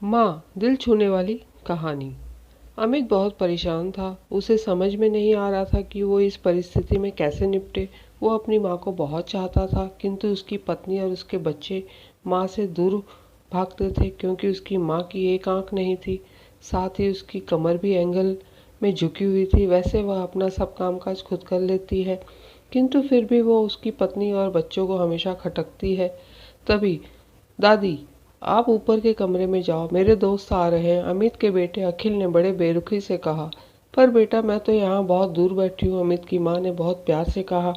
माँ, दिल छूने वाली कहानी। अमित बहुत परेशान था। उसे समझ में नहीं आ रहा था कि वो इस परिस्थिति में कैसे निपटे। वो अपनी माँ को बहुत चाहता था, किंतु उसकी पत्नी और उसके बच्चे माँ से दूर भागते थे क्योंकि उसकी माँ की एक आंख नहीं थी। साथ ही उसकी कमर भी एंगल में झुकी हुई थी। वैसे वह अपना सब कामकाज खुद कर लेती है, किंतु फिर भी वो उसकी पत्नी और बच्चों को हमेशा खटकती है। तभी दादी, आप ऊपर के कमरे में जाओ, मेरे दोस्त आ रहे हैं, अमित के बेटे अखिल ने बड़े बेरुखी से कहा। पर बेटा, मैं तो यहाँ बहुत दूर बैठी हूँ, अमित की माँ ने बहुत प्यार से कहा।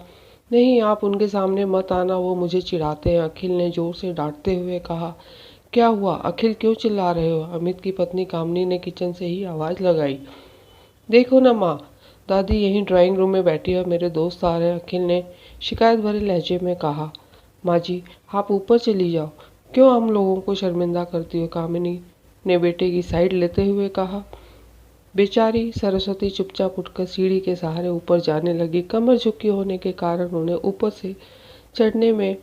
नहीं, आप उनके सामने मत आना, वो मुझे चिढ़ाते हैं, अखिल ने जोर से डांटते हुए कहा। क्या हुआ अखिल, क्यों चिल्ला रहे हो? अमित की पत्नी कामनी ने किचन से ही आवाज़ लगाई। देखो ना माँ, दादी यहीं ड्राइंग रूम में बैठी है, मेरे दोस्त आ रहे हैं, अखिल ने शिकायत भरे लहजे में कहा। माँ जी, आप ऊपर चली जाओ, क्यों हम लोगों को शर्मिंदा करती हो? कामिनी ने बेटे की साइड लेते हुए कहा। बेचारी सरस्वती चुपचाप उठकर सीढ़ी के सहारे ऊपर जाने लगी। कमर झुकी होने के कारण उन्हें ऊपर से चढ़ने में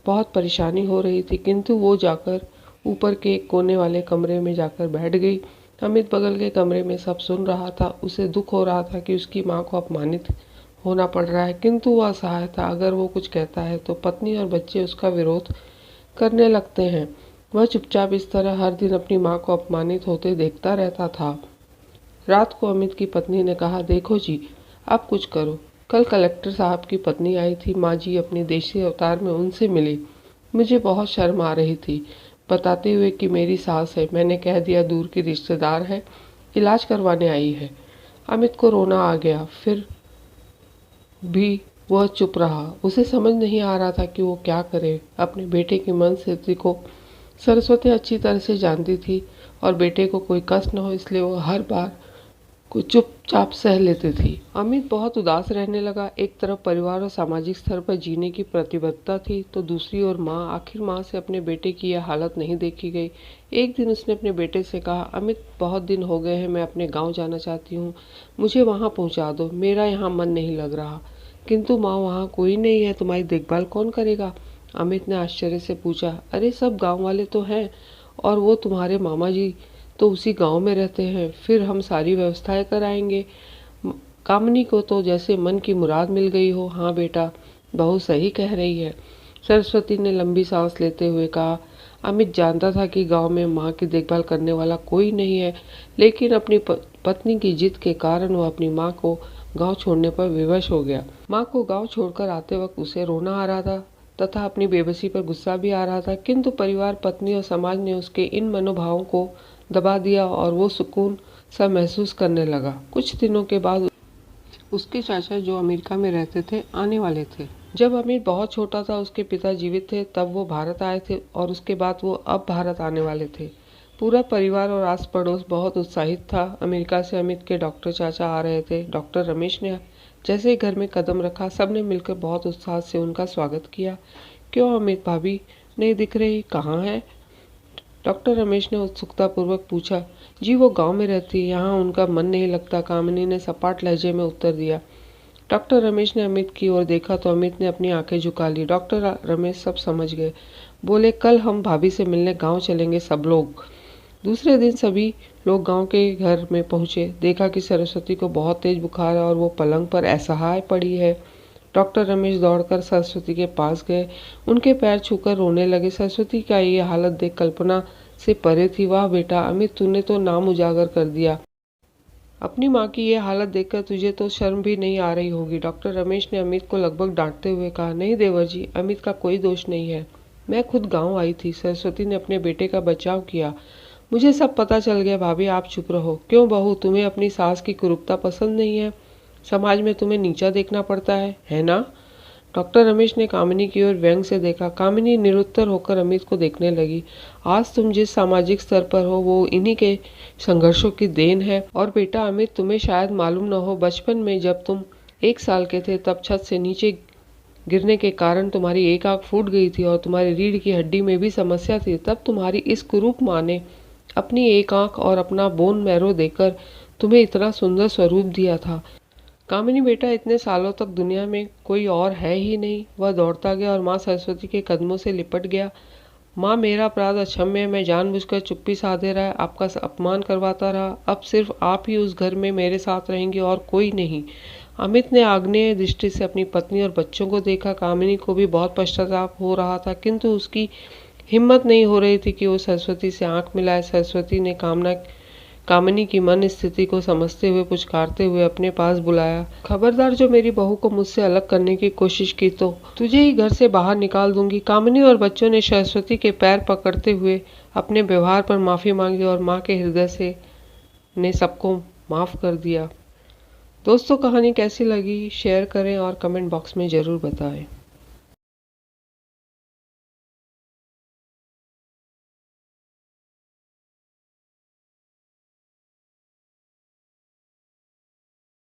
बहुत परेशानी हो रही थी, किंतु वो जाकर ऊपर के एक कोने वाले कमरे में जाकर बैठ गई। अमित बगल के कमरे में सब सुन रहा था। उसे दुख हो रहा था कि उसकी माँ को अपमानित होना पड़ रहा है, किंतु वह असहाय था। अगर वो कुछ कहता है तो पत्नी और बच्चे उसका विरोध करने लगते हैं। वह चुपचाप इस तरह हर दिन अपनी माँ को अपमानित होते देखता रहता था। रात को अमित की पत्नी ने कहा, देखो जी, अब कुछ करो। कल कलेक्टर साहब की पत्नी आई थी, माँ जी अपने देशी अवतार में उनसे मिली। मुझे बहुत शर्म आ रही थी, बताते हुए कि मेरी सास है। मैंने कह दिया दूर की रिश्तेदार है, इलाज करवाने आई है। अमित को रोना आ गया, फिर भी वह चुप रहा। उसे समझ नहीं आ रहा था कि वो क्या करे। अपने बेटे की मनस्थिति को सरस्वती अच्छी तरह से जानती थी और बेटे को कोई कष्ट न हो, इसलिए वो हर बार को चुपचाप सह लेती थी। अमित बहुत उदास रहने लगा। एक तरफ परिवार और सामाजिक स्तर पर जीने की प्रतिबद्धता थी, तो दूसरी ओर माँ। आखिर माँ से अपने बेटे की यह हालत नहीं देखी गई। एक दिन उसने अपने बेटे से कहा, अमित, बहुत दिन हो गए हैं, मैं अपने गांव जाना चाहती हूँ, मुझे वहाँ पहुँचा दो, मेरा यहाँ मन नहीं लग रहा। किंतु माँ, वहाँ कोई नहीं है, तुम्हारी देखभाल कौन करेगा? अमित ने आश्चर्य से पूछा। अरे, सब गांव वाले तो हैं, और वो तुम्हारे मामा जी तो उसी गांव में रहते हैं, फिर हम सारी व्यवस्थाएं कराएंगे। कामनी को तो जैसे मन की मुराद मिल गई हो। हाँ बेटा, बहू सही कह रही है, सरस्वती ने लंबी सांस लेते हुए कहा। अमित जानता था कि गांव में माँ की देखभाल करने वाला कोई नहीं है, लेकिन अपनी पत्नी की जिद के कारण वह अपनी माँ को गांव छोड़ने पर विवश हो गया। माँ को गांव छोड़कर आते वक्त उसे रोना आ रहा था तथा अपनी बेबसी पर गुस्सा भी आ रहा था, किंतु परिवार, पत्नी और समाज ने उसके इन मनोभावों को दबा दिया और वो सुकून सा महसूस करने लगा। कुछ दिनों के बाद उसके चाचा, जो अमेरिका में रहते थे, आने वाले थे। जब अमित बहुत छोटा था, उसके पिता जीवित थे, तब वो भारत आए थे और उसके बाद वो अब भारत आने वाले थे। पूरा परिवार और आस पड़ोस बहुत उत्साहित था। अमेरिका से अमित के डॉक्टर चाचा आ रहे थे। डॉक्टर रमेश ने जैसे ही घर में कदम रखा, सबने मिलकर बहुत उत्साह से उनका स्वागत किया। क्यों अमित, भाभी नहीं दिख रही, कहाँ है? डॉक्टर रमेश ने उत्सुकतापूर्वक पूछा। जी, वो गांव में रहती है, यहाँ उनका मन नहीं लगता, कामिनी ने सपाट लहजे में उत्तर दिया। डॉक्टर रमेश ने अमित की ओर देखा तो अमित ने अपनी आंखें झुका ली। डॉक्टर रमेश सब समझ गए। बोले, कल हम भाभी से मिलने गांव चलेंगे सब लोग। दूसरे दिन सभी लोग गांव के घर में पहुंचे। देखा कि सरस्वती को बहुत तेज बुखार है और वो पलंग पर असहाय पड़ी है। डॉक्टर रमेश दौड़कर सरस्वती के पास गए, उनके पैर छूकर रोने लगे। सरस्वती का ये हालत देख कल्पना से परे थी। वाह बेटा अमित, तूने तो नाम उजागर कर दिया। अपनी माँ की ये हालत देखकर तुझे तो शर्म भी नहीं आ रही होगी। डॉक्टर रमेश ने अमित को लगभग डांटते हुए कहा। नहीं देवर जी, अमित का कोई दोष नहीं है, मैं खुद गांव आई थी। सरस्वती ने अपने बेटे का बचाव किया। मुझे सब पता चल गया। भाभी, आप चुप रहो। क्यों बहू, तुम्हें अपनी सास की कुरूपता पसंद नहीं है? समाज में तुम्हें नीचा देखना पड़ता है ना? डॉक्टर रमेश ने कामिनी की ओर व्यंग से देखा। कामिनी निरुत्तर होकर अमित को देखने लगी। आज तुम जिस सामाजिक स्तर पर हो, वो इन्हीं के संघर्षों की देन है। और बेटा अमित, तुम्हें शायद मालूम न हो, बचपन में जब तुम 1 साल के थे, तब छत से नीचे गिरने के कारण तुम्हारी एक आंख फूट गई थी और तुम्हारी रीढ़ की हड्डी में भी समस्या थी। तब तुम्हारी इस कुरूप माँ ने अपनी एक आंख और अपना बोन मैरो देकर तुम्हें इतना सुंदर स्वरूप दिया था। कामिनी बेटा, इतने सालों तक दुनिया में कोई और है ही नहीं। वह दौड़ता गया और माँ सरस्वती के कदमों से लिपट गया। माँ, मेरा अपराध अक्षम्य है, मैं जानबूझकर चुप्पी साधे रहा, आपका अपमान करवाता रहा। अब सिर्फ आप ही उस घर में मेरे साथ रहेंगे और कोई नहीं। अमित ने आग्नेय दृष्टि से अपनी पत्नी और बच्चों को देखा। कामिनी को भी बहुत पश्चाताप हो रहा था, किंतु उसकी हिम्मत नहीं हो रही थी कि वो सरस्वती से आंख मिलाए। सरस्वती ने कामिनी की मन स्थिति को समझते हुए पुचकारते हुए अपने पास बुलाया। खबरदार, जो मेरी बहू को मुझसे अलग करने की कोशिश की तो तुझे ही घर से बाहर निकाल दूंगी। कामिनी और बच्चों ने सरस्वती के पैर पकड़ते हुए अपने व्यवहार पर माफी मांगी और माँ के हृदय से ने सबको माफ कर दिया। दोस्तों, कहानी कैसी लगी शेयर करें और कमेंट बॉक्स में ज़रूर बताएं।